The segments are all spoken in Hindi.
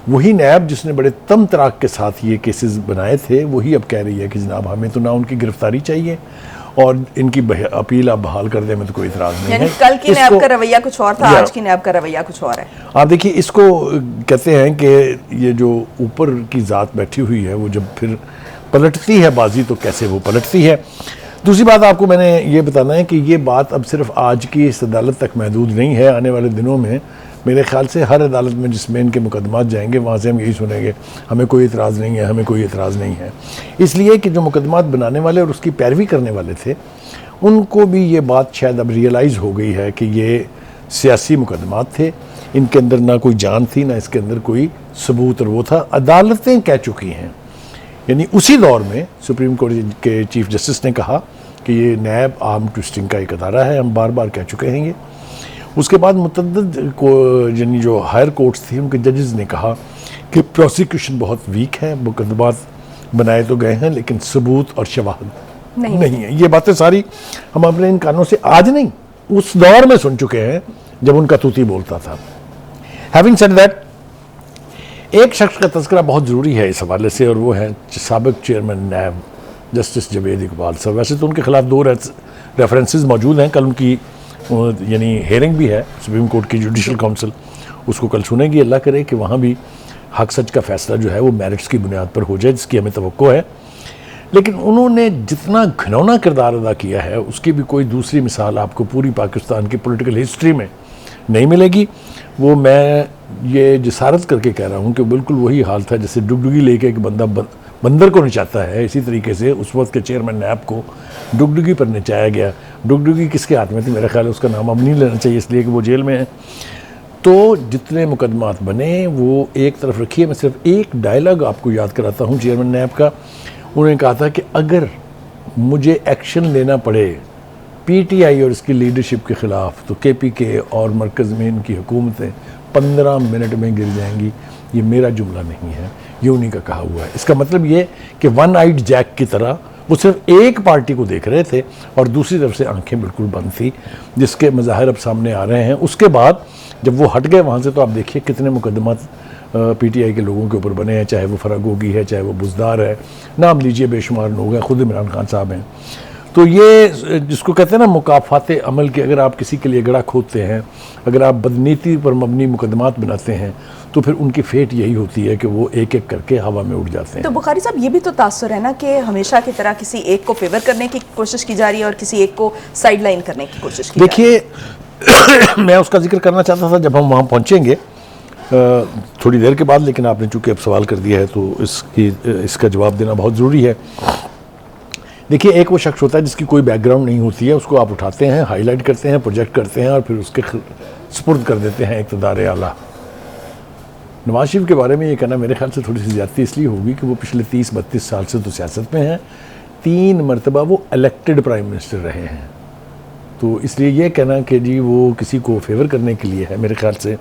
वही नैब जिसने बड़े तम तराक के साथ ये केसेस बनाए थे, वही अब कह रही है कि जनाब हमें तो ना उनकी गिरफ्तारी चाहिए और इनकी अपील आप बहाल कर दें, में तो कोई इतराज़ नहीं है। कल की नैब का रवैया कुछ और था, आज की नैब का रवैया कुछ और है। आप देखिए, इसको कहते हैं कि ये जो ऊपर की ज़ात बैठी हुई है वो जब फिर पलटती है बाजी तो कैसे वो पलटती है। दूसरी बात आपको मैंने ये बताना है कि ये बात अब सिर्फ आज की इस अदालत तक महदूद नहीं है। आने वाले दिनों में मेरे ख्याल से हर अदालत में जिसमें इनके मुकदमात जाएंगे वहाँ से हम यही सुनेंगे, हमें कोई इतराज़ नहीं है, हमें कोई इतराज़ नहीं है। इसलिए कि जो मुकदमात बनाने वाले और उसकी पैरवी करने वाले थे, उनको भी ये बात शायद अब रियलाइज़ हो गई है कि ये सियासी मुकदमात थे, इनके अंदर ना कोई जान थी, ना इसके अंदर कोई सबूत, और वो था अदालतें कह चुकी हैं। यानी उसी दौर में सुप्रीम कोर्ट के चीफ जस्टिस ने कहा कि ये नैब आर्म ट्विस्टिंग का एक अदारा है, हम बार बार कह चुके हैं ये। उसके बाद मुतअद्दिद को यानी जो हायर कोर्ट्स थी उनके जजेस ने कहा कि प्रोसिक्यूशन बहुत वीक है, मुकदमात बनाए तो गए हैं लेकिन सबूत और शवाहद नहीं है। ये बातें सारी हम अपने इन कानों से आज नहीं, उस दौर में सुन चुके हैं जब उनका तूती बोलता था। हैविंग सेड दैट, एक शख्स का तज़किरा बहुत ज़रूरी है इस हवाले से, और वो है साबिक chairman NAB justice Javed Iqbal साहब। वैसे तो उनके खिलाफ 2 रेफरेंसेस मौजूद हैं। कल उनकी यानी हेयरिंग भी है, सुप्रीम कोर्ट की जुडिशल काउंसिल उसको कल सुनेगी। अल्लाह करे कि वहाँ भी हक सच का फैसला जो है वो मेरिट्स की बुनियाद पर हो जाए, जिसकी हमें तवक्को है। लेकिन उन्होंने जितना घिनौना किरदार अदा किया है उसकी भी कोई दूसरी मिसाल आपको पूरी पाकिस्तान की पॉलिटिकल हिस्ट्री में नहीं मिलेगी। वो मैं ये जिसारत करके कह रहा हूँ कि बिल्कुल वही हाल था जैसे डुगडुगी लेके एक बंदा बंदर को नचाता है, इसी तरीके से उस वक्त के चेयरमैन नैब को डुगडुगी पर नचाया गया। डुगडुगी किसके हाथ में थी? मेरा ख्याल है उसका नाम अब नहीं लेना चाहिए इसलिए कि वो जेल में है। तो जितने मुकदमात बने वो एक तरफ रखिए। मैं सिर्फ एक डायलॉग आपको याद कराता हूँ चेयरमैन नैब का। उन्होंने कहा था कि अगर मुझे एक्शन लेना पड़े पीटीआई और इसकी लीडरशिप के ख़िलाफ़ तो केपीके और मरकज़ में इनकी हुकूमतें 15 मिनट में गिर जाएंगी। ये मेरा जुमला नहीं है, ये उन्हीं का कहा हुआ है। इसका मतलब ये कि वन आइड जैक की तरह वो सिर्फ एक पार्टी को देख रहे थे और दूसरी तरफ से आंखें बिल्कुल बंद थी, जिसके मज़ाहिर अब सामने आ रहे हैं। उसके बाद जब वो हट गए वहाँ से तो आप देखिए कितने मुकदमात पीटीआई के लोगों के ऊपर बने हैं, चाहे वो फरागोगी है, चाहे वो बुज़दार है, नाम लीजिए बेशुमार लोग हैं, ख़ुद इमरान खान साहब हैं। तो ये जिसको कहते हैं ना मुकाफ़ात अमल के, अगर आप किसी के लिए गड़ा खोदते हैं, अगर आप बदनीति पर मबनी मुकदमात बनाते हैं तो फिर उनकी फेट यही होती है कि वो एक एक करके हवा में उड़ जाते हैं। तो बुखारी साहब ये भी तो तासुर है ना कि हमेशा की तरह किसी एक को फेवर करने की कोशिश की जा रही है और किसी एक को साइड लाइन करने की कोशिश की देखिए मैं उसका जिक्र करना चाहता था जब हम वहाँ पहुँचेंगे थोड़ी देर के बाद, लेकिन आपने चूँकि अब सवाल कर दिया है तो इसका जवाब देना बहुत ज़रूरी है। देखिए, एक वो शख्स होता है जिसकी कोई बैकग्राउंड नहीं होती है, उसको आप उठाते हैं, हाईलाइट करते हैं, प्रोजेक्ट करते हैं और फिर उसके सुपुर्द कर देते हैं इक़्तिदार आला। नवाज शरीफ के बारे में ये कहना मेरे ख्याल से थोड़ी सी ज़्यादती इसलिए होगी कि वो पिछले 30-32 साल से तो सियासत में हैं, 3 मरतबा वो इलेक्टेड प्राइम मिनिस्टर रहे हैं। तो इसलिए ये कहना कि जी वो किसी को फेवर करने के लिए है, मेरे ख्याल से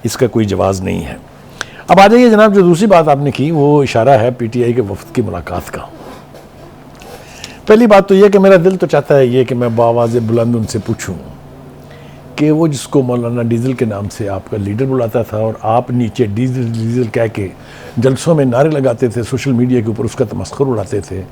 इसका कोई जवाज़ नहीं है। अब आ जाइए जनाब, जो दूसरी बात आपने की वो इशारा है पीटीआई के वफद की मुलाकात का। पहली बात तो यह कि मेरा दिल तो चाहता है ये कि मैं बावाज़े बुलंद उनसे पूछूं कि वो जिसको मौलाना डीजल के नाम से आपका लीडर बुलाता था और आप नीचे डीजल डीजल कह के जलसों में नारे लगाते थे, सोशल मीडिया के ऊपर उसका तमस्खुर उड़ाते थे,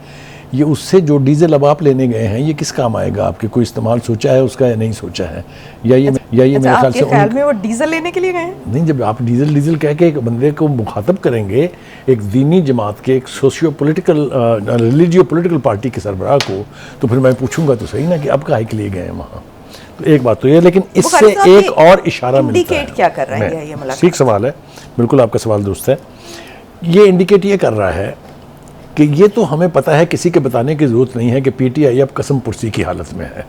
ये उससे जो डीजल अब आप लेने गए हैं ये किस काम आएगा? आपके कोई इस्तेमाल सोचा है उसका या नहीं सोचा है? या ये मेरे ख्याल से ख्याल में वो डीजल लेने के लिए गए हैं? नहीं, जब आप डीजल कह के एक बंदे को मुखातब करेंगे, एक दीनी जमात के, एक socio political religio political party के सरबराह को, तो फिर मैं पूछूंगा तो सही ना कि आप काहे के लिए गए हैं वहाँ। तो एक बात तो ये, लेकिन इससे एक और इशारा मिलता है। क्या कर रहा है ये मुलाकात? ठीक सवाल है, बिल्कुल आपका सवाल दुरुस्त है। ये इंडिकेट ये कर रहा है कि ये तो हमें पता है, किसी के बताने की ज़रूरत नहीं है कि पीटीआई अब कसम पुरसी की हालत में है।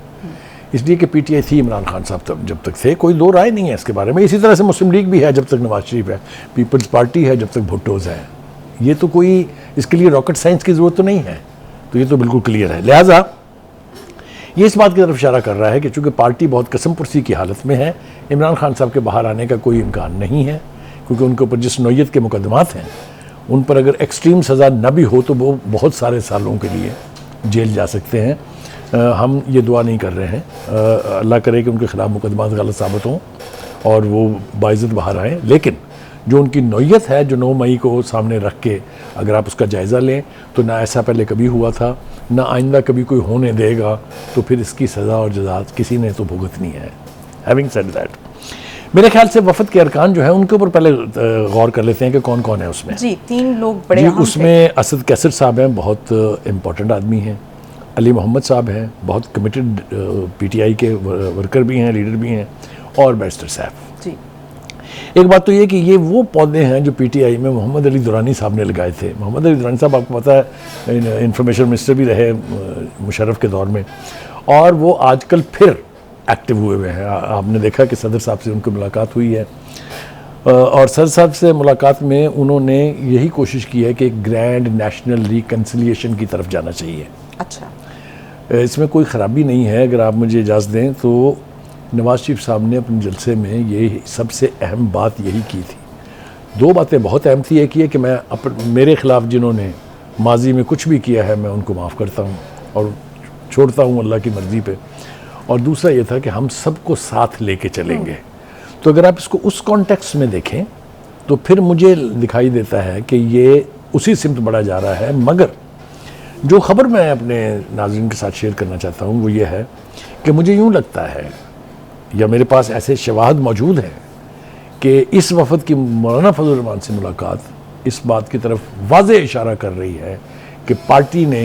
इसलिए कि पीटीआई थी इमरान खान साहब तब जब तक थे, कोई दो राय नहीं है इसके बारे में। इसी तरह से मुस्लिम लीग भी है जब तक नवाज शरीफ है, पीपल्स पार्टी है जब तक भुट्टोज़ है। ये तो कोई इसके लिए रॉकेट साइंस की ज़रूरत तो नहीं है, तो ये तो बिल्कुल क्लियर है। लिहाजा ये इस बात की तरफ इशारा कर रहा है कि चूँकि पार्टी बहुत कसम पुरसी की हालत में है, इमरान खान साहब के बाहर आने का कोई इम्कान नहीं है, क्योंकि उनके ऊपर जिस नौयत के मुकदमात हैं उन पर अगर एक्सट्रीम सज़ा न भी हो तो वो बहुत सारे सालों के लिए जेल जा सकते हैं। हम ये दुआ नहीं कर रहे हैं, अल्लाह करे कि उनके ख़िलाफ़ मुकदमात गलत साबित हों और वो बाइज़्ज़त बाहर आएँ, लेकिन जो उनकी नौयत है, जो 9 मई को सामने रख के अगर आप उसका जायज़ा लें तो ना ऐसा पहले कभी हुआ था, ना आइंदा कभी कोई होने देगा, तो फिर इसकी सज़ा और जज़ा किसी ने तो भुगतनी है। हैविंग सेड दैट, मेरे ख्याल से वफद के अरकान जो है उनके ऊपर पहले गौर कर लेते हैं कि कौन कौन है उसमें। जी, 3 लोग बड़े जी, अहम थे। उसमें असद कैसर साहब हैं, बहुत इम्पोर्टेंट आदमी हैं। अली मोहम्मद साहब हैं, बहुत कमिटेड पीटीआई के वर्कर भी हैं, लीडर भी हैं, और बैरिस्टर साहब। जी, एक बात तो ये कि ये वो पौधे हैं जो पीटीआई में मोहम्मद अली दुरानी साहब ने लगाए थे। मोहम्मद अली दुरानी साहब आपको पता है इंफॉर्मेशन मिनिस्टर भी रहे मुशर्रफ के दौर में, और वो आजकल फिर एक्टिव हुए हैं। आपने देखा कि सदर साहब से उनकी मुलाकात हुई है, और सदर साहब से मुलाकात में उन्होंने यही कोशिश की है कि एक ग्रैंड नेशनल रिकन्सिलिएशन की तरफ जाना चाहिए। अच्छा, इसमें कोई ख़राबी नहीं है। अगर आप मुझे इजाज़त दें तो नवाज़ शरीफ साहब ने अपने जलसे में ये सबसे अहम बात यही की थी। 2 बातें बहुत अहम थी। एक ये कि मैं मेरे ख़िलाफ़ जिन्होंने माजी में कुछ भी किया है मैं उनको माफ़ करता हूँ और छोड़ता हूँ अल्लाह की मर्ज़ी पे, और दूसरा ये था कि हम सबको साथ लेके चलेंगे। तो अगर आप इसको उस कॉन्टेक्स्ट में देखें तो फिर मुझे दिखाई देता है कि ये उसी सिमत बढ़ा जा रहा है। मगर जो ख़बर मैं अपने नाज़रीन के साथ शेयर करना चाहता हूँ वो ये है कि मुझे यूँ लगता है, या मेरे पास ऐसे शवाहद मौजूद हैं कि इस वफद की मौलाना फजल रहमान से मुलाकात इस बात की तरफ वाज़ेह इशारा कर रही है कि पार्टी ने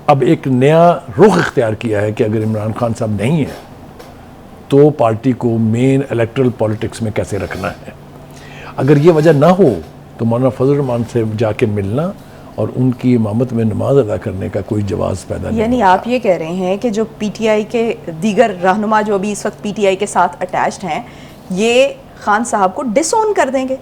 अब एक नया रुख इख्तियार किया है कि अगर इमरान खान साहब नहीं है तो पार्टी को मेन इलेक्टरल पॉलिटिक्स में कैसे रखना है। अगर ये वजह ना हो तो मौलाना फजल रहमान से जाके मिलना और उनकी इमामत में नमाज अदा करने का कोई जवाज़ पैदा नहीं। यानी आप ये कह रहे हैं कि जो पीटीआई के दीगर रहनुमा जो अभी इस वक्त पीटीआई के साथ अटैच्ड हैं, ये खान साहब को डिसोन कर देंगे?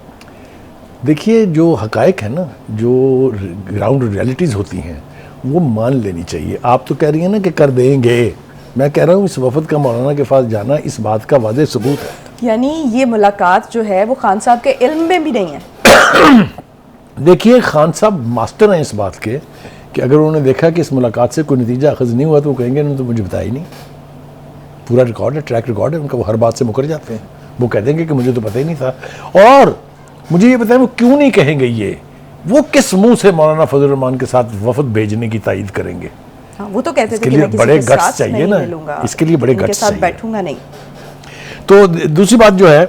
देखिए, जो हकायक है ना, जो ग्राउंड रियलिटीज़ होती हैं वो मान लेनी चाहिए। आप तो कह रही हैं ना कि कर देंगे, मैं कह रहा हूँ इस वफद का मौलाना के पास जाना इस बात का वाज़ेह सबूत है। यानी ये मुलाकात जो है वो खान साहब के इल्म में भी नहीं है। देखिए, खान साहब मास्टर हैं इस बात के कि अगर उन्होंने देखा कि इस मुलाकात से कोई नतीजा अखज़ नहीं हुआ तो वो कहेंगे उन्होंने तो मुझे बताया ही नहीं। पूरा रिकॉर्ड है, ट्रैक रिकॉर्ड है उनका, वो हर बात से मुकर जाते हैं। वो कह देंगे कि मुझे तो पता ही नहीं था। और मुझे ये बताएं वो क्यों नहीं कहेंगे, ये वो किस मुंह से मौलाना फजल रहमान के साथ वफद भेजने की तायद करेंगे? हाँ, वो तो कहते थे इसके कि लिए मैं किसी बड़े के गट्स साथ चाहिए नहीं ना, मिलूंगा, इसके लिए बड़े इनके गट्स साथ चाहिए। बैठूंगा नहीं। तो दूसरी बात जो है